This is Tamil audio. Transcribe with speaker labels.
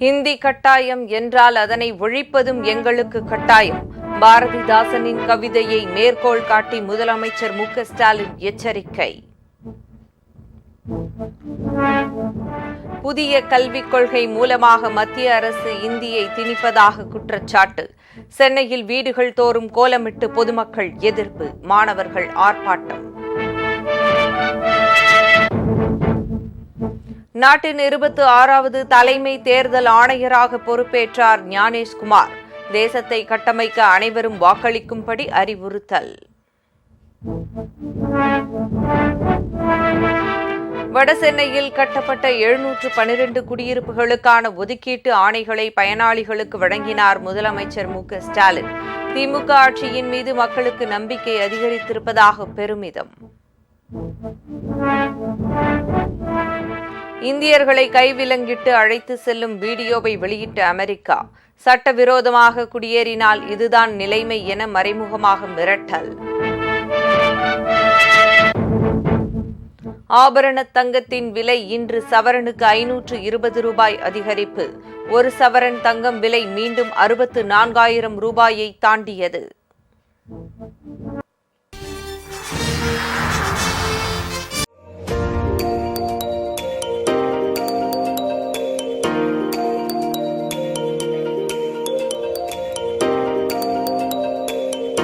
Speaker 1: ஹிந்தி கட்டாயம் என்றால் அதனை ஒழிப்பதும் எங்களுக்கு கட்டாயம். பாரதிதாசனின் கவிதையை மேற்கோள் காட்டி முதலமைச்சர் மு க ஸ்டாலின் எச்சரிக்கை. புதிய கல்விக் கொள்கை மூலமாக மத்திய அரசு இந்தியை திணிப்பதாக குற்றச்சாட்டு. சென்னையில் வீடுகள் தோறும் கோலமிட்டு பொதுமக்கள் எதிர்ப்பு, மாணவர்கள் ஆர்ப்பாட்டம். நாட்டின் 26வது தலைமை தேர்தல் ஆணையராக பொறுப்பேற்றார் ஞானேஷ்குமார். தேசத்தை கட்டமைக்க அனைவரும் வாக்களிக்கும்படி அறிவுறுத்தல். வடசென்னையில் கட்டப்பட்ட 712 குடியிருப்புகளுக்கான ஒதுக்கீட்டு ஆணைகளை பயனாளிகளுக்கு வழங்கினார் முதலமைச்சர் மு க ஸ்டாலின். திமுக ஆட்சியின் மீது மக்களுக்கு நம்பிக்கை அதிகரித்திருப்பதாக பெருமிதம். இந்தியர்களை கைவிலங்கிட்டு அழைத்து செல்லும் வீடியோவை வெளியிட்ட அமெரிக்கா. சட்டவிரோதமாக குடியேறினால் இதுதான் நிலைமை என மறைமுகமாக மிரட்டல். ஆபரண தங்கத்தின் விலை இன்று சவரனுக்கு 520 ரூபாய் அதிகரிப்பு. ஒரு சவரன் தங்கம் விலை மீண்டும் 64,000 ரூபாயை தாண்டியது.